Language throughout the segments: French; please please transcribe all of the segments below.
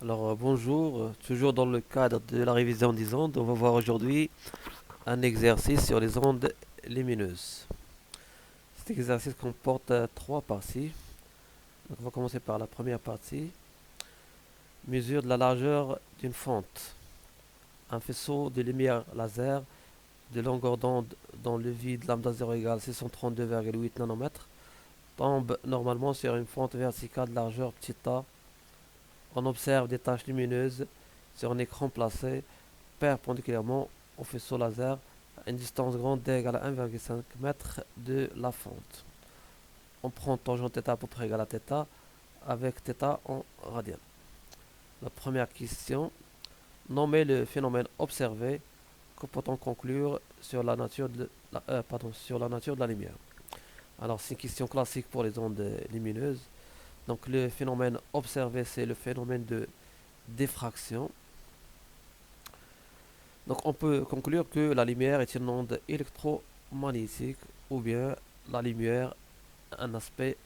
Bonjour, toujours dans le cadre de la révision des ondes, on va voir aujourd'hui un exercice sur les ondes lumineuses. Cet exercice comporte trois parties. Donc, on va commencer par la première partie. Mesure de la largeur d'une fente. Un faisceau de lumière laser de longueur d'onde dans le vide lambda 0 égale 632,8 nanomètres tombe normalement sur une fente verticale de largeur θ. On observe des taches lumineuses sur un écran placé perpendiculairement au faisceau laser à une distance grande d égale à 1,5 m de la fente. On prend tangente θ à peu près égale à θ avec θ en radian. La première question, nommer le phénomène observé. Que peut-on conclure sur la nature de la lumière? Alors c'est une question classique pour les ondes lumineuses. Donc le phénomène observé, c'est le phénomène de diffraction. Donc on peut conclure que la lumière est une onde électromagnétique ou bien la lumière un aspect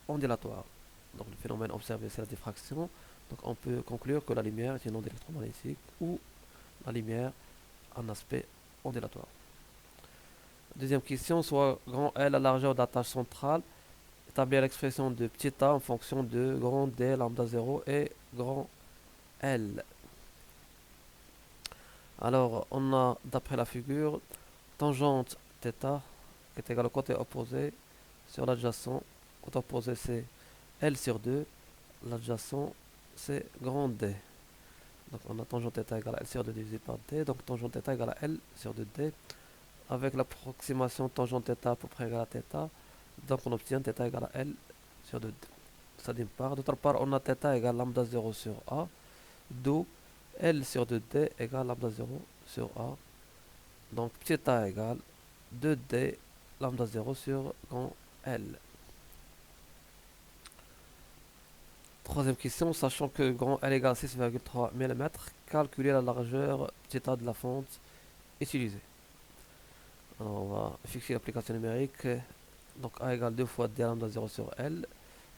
ondulatoire. Donc le phénomène observé c'est la diffraction. Donc on peut conclure que la lumière est une onde électromagnétique ou la lumière un aspect ondulatoire. Deuxième question, soit grand L la largeur de la tâche centrale, établir l'expression de petit a en fonction de grand D lambda 0 et grand L. Alors on a d'après la figure tangente θ qui est égal au côté opposé sur l'adjacent. Côté opposé c'est L sur 2, l'adjacent c'est grand D. Donc on a tangente θ égale à L sur 2 divisé par D, donc tangente θ égale à L sur 2D. Avec l'approximation tangente θ à peu près égale à θ, donc on obtient θ égale à L sur 2D. Ça d'une part. D'autre part, on a θ égale lambda 0 sur A, d'où L sur 2D égale lambda 0 sur A. Donc θ égale 2D lambda 0 sur grand L. Troisième question, sachant que grand L égale 6,3 mm, calculer la largeur θ de la fente utilisée. Alors on va fixer l'application numérique. Donc A égale 2 fois D lambda 0 sur L.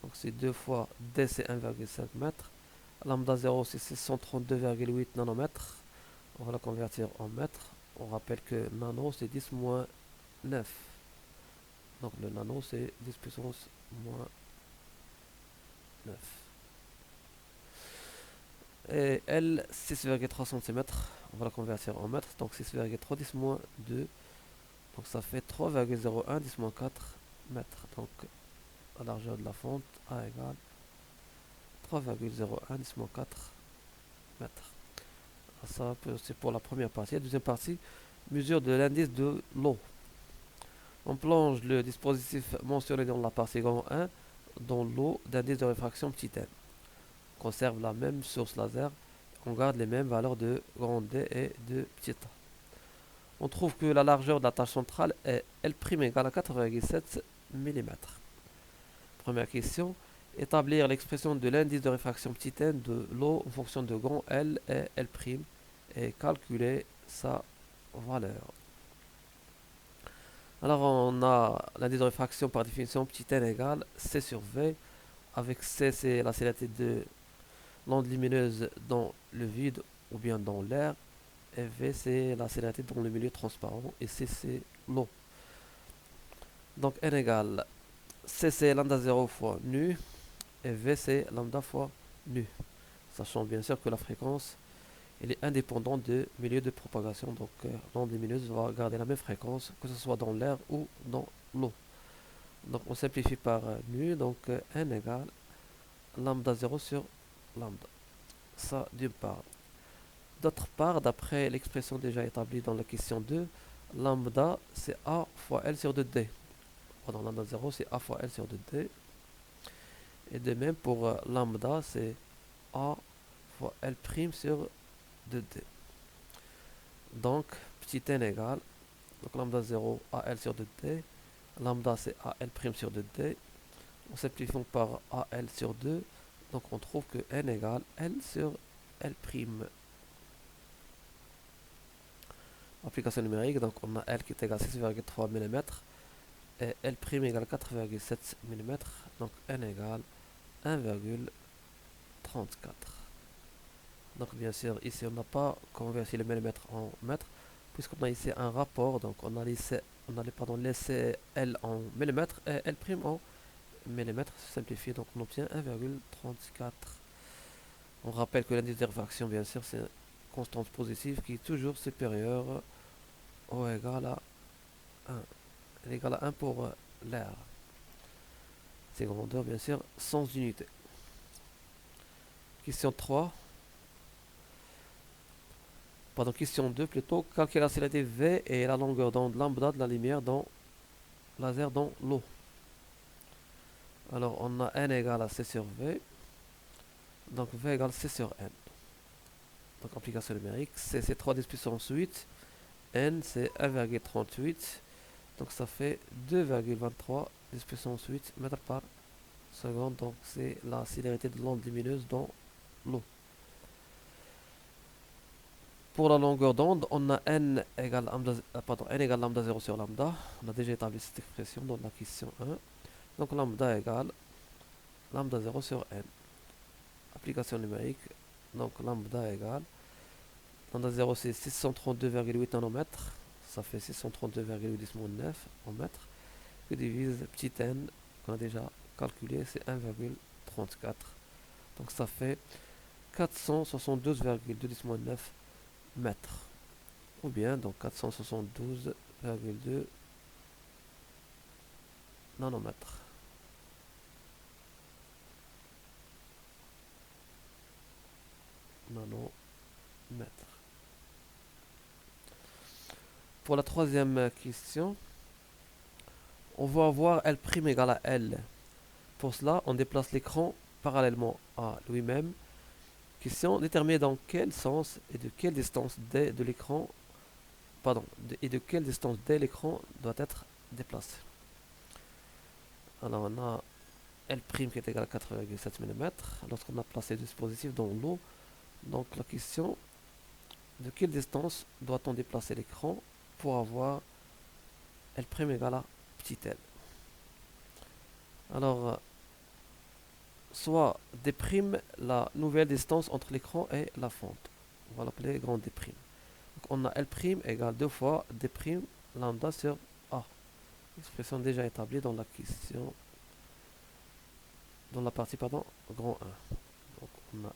Donc c'est 2 fois D c'est 1,5 m. Lambda 0 c'est 632,8 nanomètres. On va la convertir en mètres. On rappelle que nano c'est 10 moins 9. Donc le nano c'est 10 puissance moins 9. Et L 6,3 cm. On va la convertir en mètres. Donc 6,3 10 moins 2. Donc ça fait 3,01 10 moins 4 mètres. Donc la largeur de la fente A égale 3,01 10 moins 4 mètres. Ça c'est pour la première partie. La deuxième partie, mesure de l'indice de l'eau. On plonge le dispositif mentionné dans la partie grand 1 dans l'eau d'indice de réfraction petit n. On conserve la même source laser. On garde les mêmes valeurs de grand D et de petit a. On trouve que la largeur de la tâche centrale est L' égale à 4,7 mm. Première question. Établir l'expression de l'indice de réfraction petit n de l'eau en fonction de grand L et L' et calculer sa valeur. Alors on a l'indice de réfraction par définition petit n égale C sur V, avec C c'est la célérité de l'onde lumineuse dans le vide ou bien dans l'air, et V c'est la célérité dans le milieu transparent, et C c'est l'eau. Donc n égale C c'est lambda 0 fois nu, et V c'est lambda fois nu. Sachant bien sûr que la fréquence elle est indépendante du milieu de propagation, donc l'onde lumineuse va garder la même fréquence que ce soit dans l'air ou dans l'eau. Donc on simplifie par nu, donc n égale lambda 0 sur lambda. Ça d'une part. D'autre part, d'après l'expression déjà établie dans la question 2, lambda c'est A fois L sur 2D. Pardon, lambda 0 c'est A fois L sur 2D. Et de même pour lambda c'est A fois L' sur 2D. Donc petit n égale, donc lambda 0 AL sur 2D, lambda c'est AL' sur 2D, on simplifie par AL sur 2, donc on trouve que n égale L sur L'. Application numérique, donc on a L qui est égal à 6,3 mm et L' égale 4,7 mm, donc n égale 1,34. Donc bien sûr, ici on n'a pas converti le millimètre en mètre, puisqu'on a ici un rapport, donc laissé L en millimètres et L' en millimètres simplifié, donc on obtient 1,34. On rappelle que l'indice de réfraction, bien sûr, c'est une constante positive qui est toujours supérieure ou égale à 1. Elle est égale à 1 pour l'air. C'est grandeur, bien sûr, sans unité. Question 3. Pardon, question 2 plutôt. Calculer la célérité V et la longueur d'onde lambda de la lumière laser dans l'eau. Alors, on a N égale à C sur V. Donc, V égale C sur N. Donc, application numérique. C, c'est 3 10 puissance 8. N, c'est 1,38. Donc, ça fait 2,23 10 puissance 8 mètres par seconde. Donc, c'est la célérité de l'onde lumineuse dans l'eau. Pour la longueur d'onde, on a N égale lambda 0 sur lambda. On a déjà établi cette expression dans la question 1. Donc lambda égale lambda 0 sur N. Application numérique. Donc lambda égale lambda 0 c'est 632,8 nanomètres. Ça fait 632,8 en mètres. Que divise petit n qu'on a déjà calculé, c'est 1,34. Donc ça fait 472,2 mètres. Ou bien donc 472,2 nanomètres. Nanomètres. Pour la troisième question, on va avoir L' égale à L. Pour cela, on déplace l'écran parallèlement à lui-même. Question, déterminer dans quel sens et de quelle distance D de l'écran doit être déplacé. Alors on a L' qui est égal à 4,7 mm lorsqu'on a placé le dispositif dans l'eau. Donc la question, de quelle distance doit-on déplacer l'écran pour avoir L' égale à petit l. Alors, soit déprime la nouvelle distance entre l'écran et la fente. On va l'appeler grand déprime. Donc on a L' égale 2 fois déprime lambda sur A. Expression déjà établie dans la question, dans la partie grand 1. Donc on a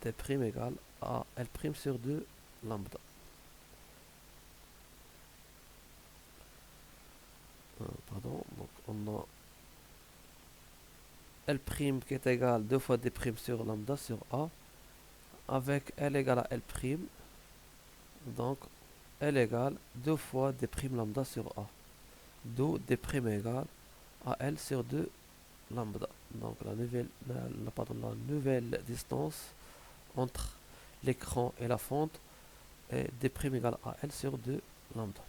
déprime égale à L' sur 2 lambda. Donc on a L' qui est égal 2 fois D' sur lambda sur A, avec L égale à L', donc L égale 2 fois D' lambda sur A, d'où D' égale à L sur 2 lambda. Donc la nouvelle distance entre l'écran et la fente est D' égale à L sur 2 lambda.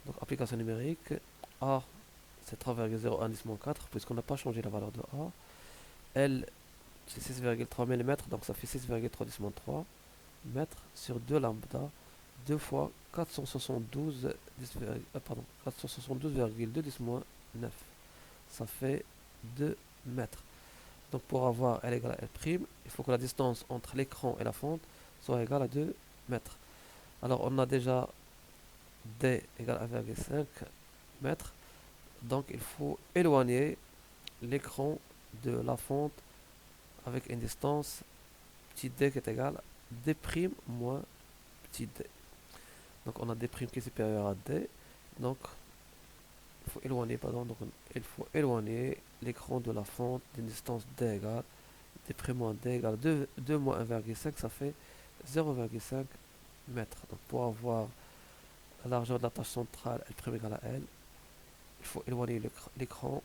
Donc application numérique, A c'est 3,01 puisqu'on n'a pas changé la valeur de A. L c'est 6,3 mm, donc ça fait 6,3 mètres sur 2 lambda, 2 fois 472,2 ça fait 2 mètres. Donc pour avoir L égale à L', il faut que la distance entre l'écran et la fente soit égale à 2 mètres. Alors on a déjà D égale à 1,5 mètres. Donc il faut éloigner l'écran de la fente avec une distance petit d qui est égale à D' moins petit d. Donc on a D' qui est supérieur à D. Donc il faut éloigner l'écran de la fente d'une distance d égale D' moins d égale 2 moins 1,5, ça fait 0,5 mètres. Donc pour avoir la largeur de la tâche centrale L' égale à L, il faut éloigner l'écran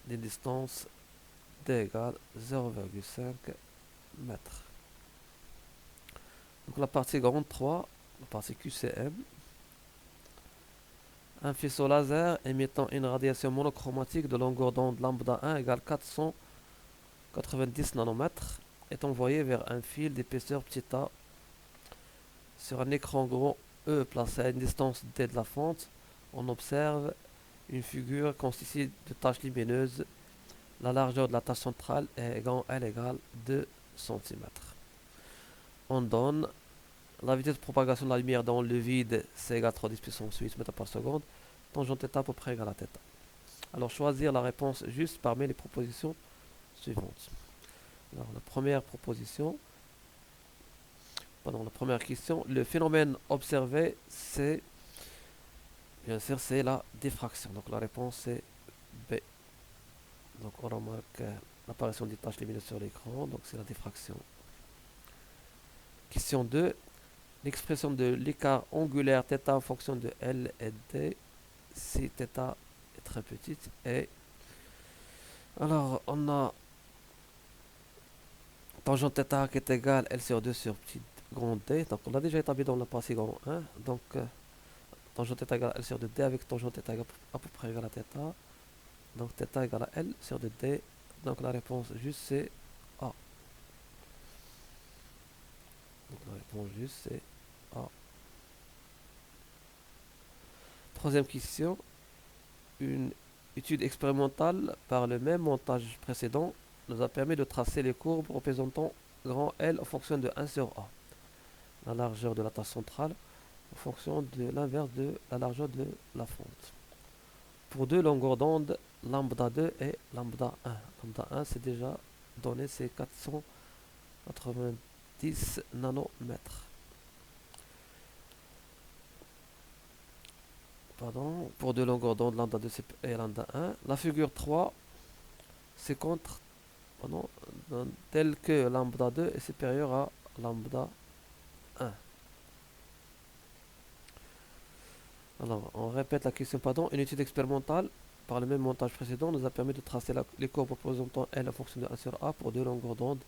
d'une distance d égale 0,5 mètres. Donc la partie grande 3, la partie QCM. Un faisceau laser émettant une radiation monochromatique de longueur d'onde lambda 1 égale 490 nanomètres est envoyé vers un fil d'épaisseur petit a sur un écran grand E placé à une distance d de la fente. On observe une figure constituée de taches lumineuses. La largeur de la tache centrale est grand L égale 2 cm. on donne la vitesse de propagation de la lumière dans le vide, c'est égal à 3 10 puissance 8 mètres par seconde. Tangente θ à peu près égale à θ. Alors choisir la réponse juste parmi les propositions suivantes. Alors la première proposition, pardon, la première question, le phénomène observé, c'est bien sûr c'est la diffraction. Donc la réponse est B. Donc on remarque l'apparition des taches lumineuses sur l'écran, donc c'est la diffraction. Question 2, l'expression de l'écart angulaire θ en fonction de L et D, si θ est très petite. Et alors on a tangente θ qui est égale L sur 2 sur petit grand D. Donc on l'a déjà établi dans le passé grand 1. Donc tangente θ égale L sur 2D avec tangente θ égale à peu près égale à θ. Donc θ égale à L sur 2D. Donc la réponse juste c'est A. Donc la réponse juste c'est A. Troisième question. Une étude expérimentale par le même montage précédent nous a permis de tracer les courbes représentant grand L en fonction de 1 sur A. La largeur de la tache centrale en fonction de l'inverse de la largeur de la fente. Pour deux longueurs d'onde, lambda 2 et lambda 1. Lambda 1 c'est déjà donné, c'est 490 nanomètres. Pardon, pour deux longueurs d'onde, lambda 2 et lambda 1. La figure 3 c'est contre, pardon, tel que lambda 2 est supérieur à lambda 1. Alors, on répète la question, pardon. Une étude expérimentale par le même montage précédent nous a permis de tracer les courbes représentant L en fonction de 1 sur A pour deux longueurs d'onde,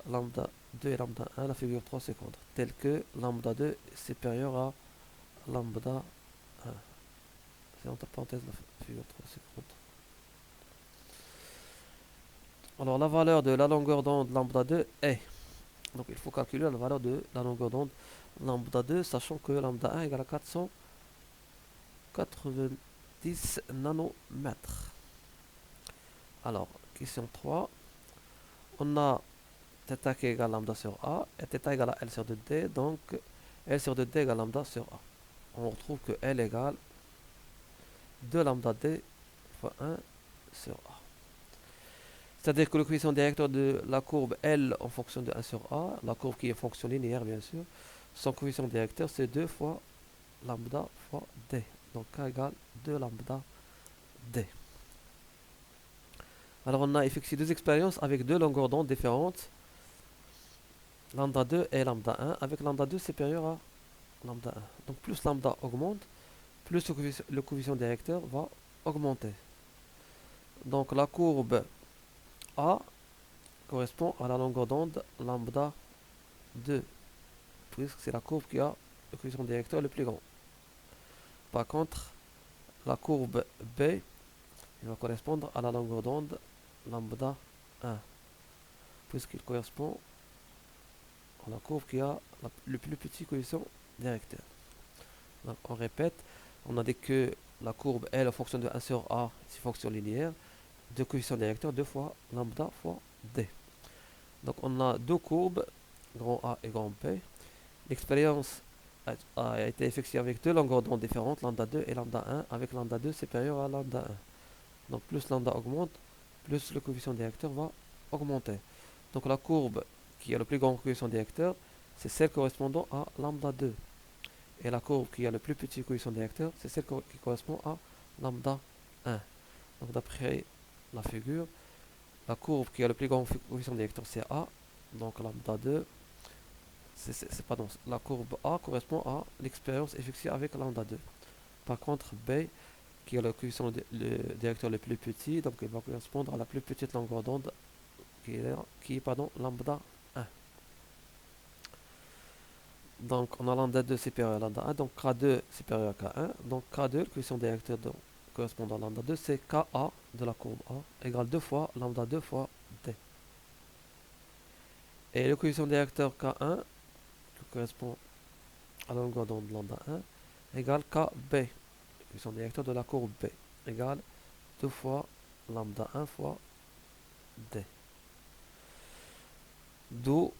lambda 2 et lambda 1. La figure 3 c'est contre, tel que lambda 2 est supérieur à lambda 1. C'est entre parenthèses la figure 3 c'est contre. Alors, la valeur de la longueur d'onde lambda 2 est. Donc, il faut calculer la valeur de la longueur d'onde lambda 2, sachant que lambda 1 égale à 490 nanomètres. Alors, question 3. On a θ qui est égal à lambda sur A et θ égale à L sur 2D. Donc, L sur 2D égale lambda sur A. On retrouve que L égale 2 lambda D fois 1 sur A. C'est-à-dire que le coefficient directeur de la courbe L en fonction de 1 sur A, la courbe qui est fonction linéaire bien sûr, son coefficient directeur c'est 2 fois lambda fois D. Donc K égale 2 lambda D. Alors on a effectué deux expériences avec deux longueurs d'onde différentes, lambda 2 et lambda 1, avec lambda 2 supérieur à lambda 1. Donc plus lambda augmente, plus le coefficient directeur va augmenter. Donc la courbe A correspond à la longueur d'onde lambda 2, puisque c'est la courbe qui a le coefficient directeur le plus grand. Par contre, la courbe B va correspondre à la longueur d'onde lambda 1, puisqu'il correspond à la courbe qui a le plus petit coefficient directeur. Donc on répète, on a dit que la courbe L en fonction de 1 sur A, c'est fonction linéaire, deux coefficients directeurs, 2 fois lambda fois D. Donc on a deux courbes, grand A et grand B. L'expérience a été effectuée avec deux longueurs d'onde différentes, lambda 2 et lambda 1, avec lambda 2 supérieur à lambda 1. Donc plus lambda augmente, plus le coefficient directeur va augmenter. Donc la courbe qui a le plus grand coefficient directeur, c'est celle correspondant à lambda 2. Et la courbe qui a le plus petit coefficient directeur, c'est celle qui correspond à lambda 1. Donc d'après la figure, la courbe qui a le plus grand coefficient directeur, c'est A. Donc lambda 2, pardon, la courbe A correspond à l'expérience effectuée avec lambda 2. Par contre, B, qui a le coefficient directeur le plus petit, donc il va correspondre à la plus petite longueur d'onde, qui est lambda 1. Donc on a lambda 2 supérieur à lambda 1, donc K2 supérieur à K1. Donc K2, le coefficient directeur correspondant à lambda 2, c'est Ka de la courbe A, égale 2 fois lambda 2 fois D. Et le coefficient directeur K1, qui correspond à la longueur d'onde lambda 1, égale KB, le coefficient directeur de la courbe B, égale 2 fois lambda 1 fois D. D'où,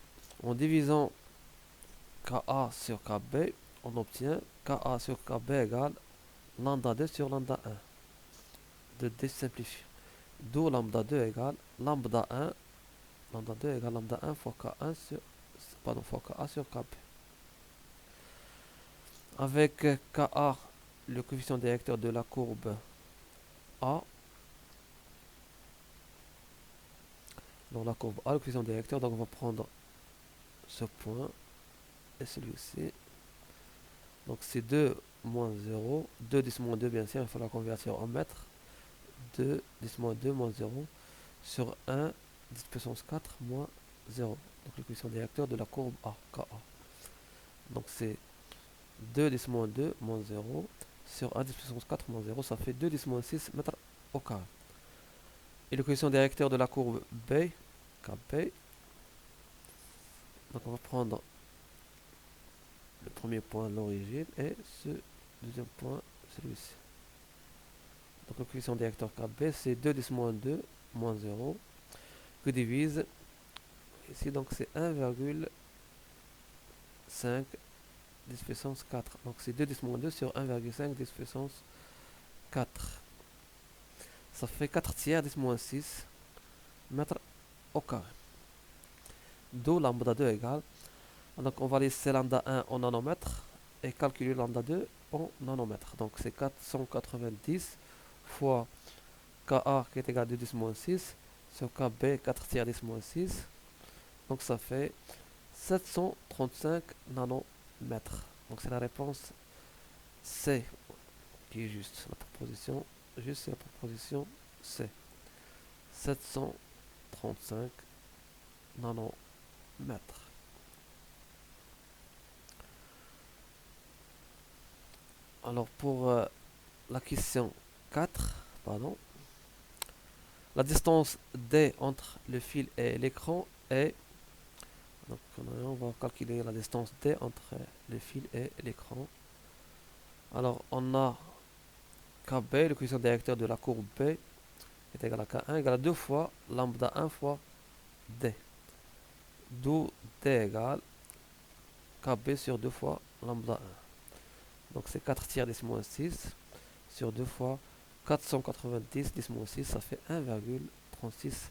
en divisant Ka sur Kb, on obtient Ka sur Kb égale lambda 2 sur lambda 1. De D simplifié. D'où lambda 2 égale lambda 1. Lambda 2 égale lambda 1 fois K1 sur, pardon, fois Ka sur Kb. Avec Ka, le coefficient directeur de la courbe A, dans la courbe A, le coefficient directeur, donc on va prendre ce point et celui-ci. Donc c'est 2 moins 0, 2 10 moins 2 bien sûr, il faut la convertir en mètres. 2 10 moins 2 moins 0 sur 1 10 puissance 4 moins 0. Donc le coefficient directeur de la courbe A, Ka. Donc c'est 2 10 moins 2 moins 0 sur 1 10 puissance 4 moins 0, ça fait 2 10 moins 6 mètres au carré. Et le coefficient directeur de la courbe B, Kb, donc on va prendre le premier point, l'origine, et ce deuxième point, celui-ci. Donc le coefficient directeur Kb, c'est 2 10 moins 2 moins 0, que divise, ici donc c'est 1,5 10 puissance 4. Donc c'est 2 10 moins 2 sur 1,5 10 puissance 4. Ça fait 4 tiers 10 moins 6 mètres au carré. D'où lambda 2 égale. Donc on va laisser lambda 1 en nanomètres et calculer lambda 2 en nanomètres. Donc c'est 490 fois Ka qui est égal à 2 10 moins 6 sur Kb 4 tiers 10 moins 6. Donc ça fait 735 nanomètres. Donc c'est la réponse C qui est juste. La proposition juste, c'est la proposition C. 735 nanomètres. Alors pour la question 4, pardon, la distance D entre le fil et l'écran est, donc on va calculer la distance D entre le fil et l'écran. Alors on a Kb, le coefficient directeur de la courbe B, est égal à K1 égale à 2 fois lambda 1 fois D. D'où D égale Kb sur 2 fois lambda 1. Donc c'est 4 tiers 10 moins 6 sur 2 fois 490 10 moins 6, ça fait 1,36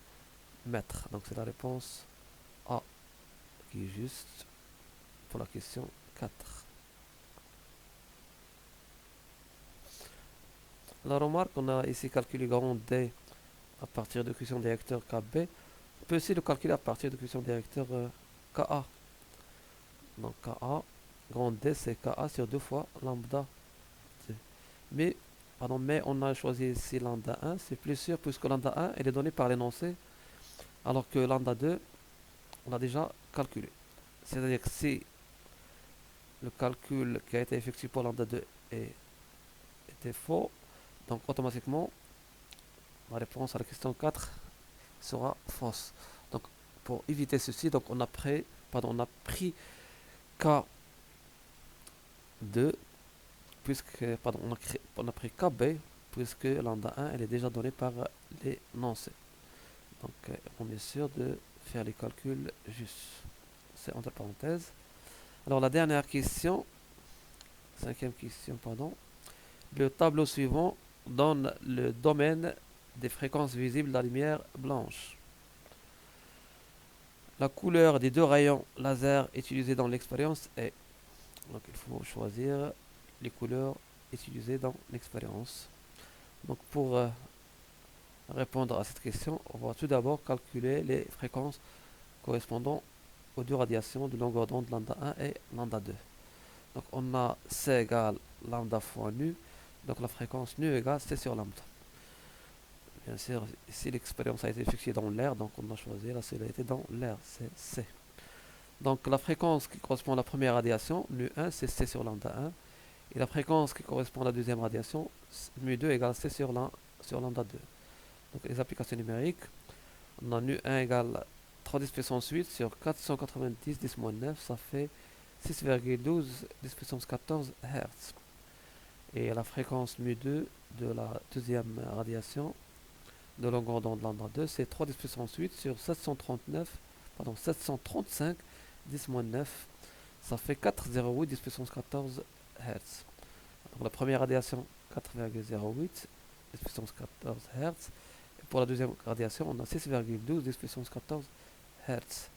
mètres. Donc c'est la réponse A qui est juste pour la question 4. La remarque, on a ici calculé grand D à partir du coefficient directeur Kb. On peut aussi le calculer à partir du coefficient directeur Ka. Donc Ka, grand D, c'est Ka sur 2 fois lambda D. Mais, mais on a choisi ici lambda 1, c'est plus sûr puisque lambda 1, elle est donnée par l'énoncé, alors que lambda 2, on l'a déjà calculé. C'est-à-dire que si le calcul qui a été effectué pour lambda 2 était faux, donc automatiquement, la réponse à la question 4 sera fausse. Donc pour éviter ceci, donc on a pris K2 puisque on a pris KB puisque lambda 1 elle est déjà donnée par l'énoncé. Donc on est sûr de faire les calculs justes. C'est entre parenthèses. Alors la dernière question, cinquième question, pardon. Le tableau suivant donne le domaine des fréquences visibles de la lumière blanche. La couleur des deux rayons laser utilisés dans l'expérience est. Donc il faut choisir les couleurs utilisées dans l'expérience. Donc pour répondre à cette question, on va tout d'abord calculer les fréquences correspondant aux deux radiations de longueur d'onde lambda 1 et lambda 2. Donc on a C égale lambda fois nu, donc la fréquence nu égale C sur lambda. Bien sûr, ici l'expérience a été effectuée dans l'air, donc on a choisi la célérité dans l'air, c'est C. Donc la fréquence qui correspond à la première radiation, nu1, c'est C sur lambda 1. Et la fréquence qui correspond à la deuxième radiation, mu2 égale C sur lambda 2. Donc les applications numériques, on a nu1 égale 3 10 puissance 8 sur 490 10 moins 9, ça fait 6,12 10 puissance 14 Hz. Et la fréquence mu2 de la deuxième radiation de longueur d'onde lambda 2, c'est 3 10 puissance 8 sur 735 10 moins 9, ça fait 4,08 10 puissance 14 Hz. Donc la première radiation 4,08 10 puissance 14 Hz. Et pour la deuxième radiation, on a 6,12 10 puissance 14 Hz.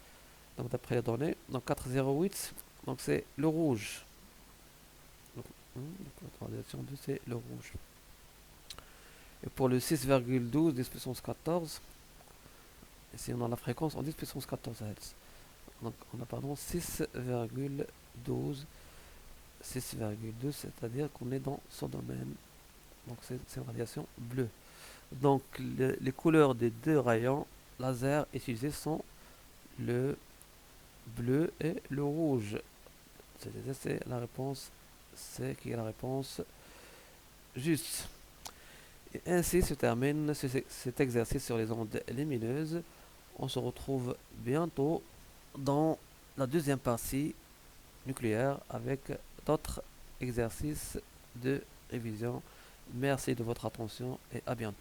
Donc d'après les données, donc 4,08, donc c'est le rouge. Donc, la radiation 2 c'est le rouge. Et pour le 6,12 10 puissance 14, ici on a la fréquence en 10 puissance 14 Hz. Donc on a pardon 6,12, c'est-à-dire qu'on est dans ce domaine. Donc c'est une radiation bleue. Donc les couleurs des deux rayons laser utilisés sont le bleu et le rouge. C'est la réponse C qui est la réponse juste. Et ainsi se termine cet exercice sur les ondes lumineuses. On se retrouve bientôt dans la deuxième partie nucléaire avec d'autres exercices de révision. Merci de votre attention et à bientôt.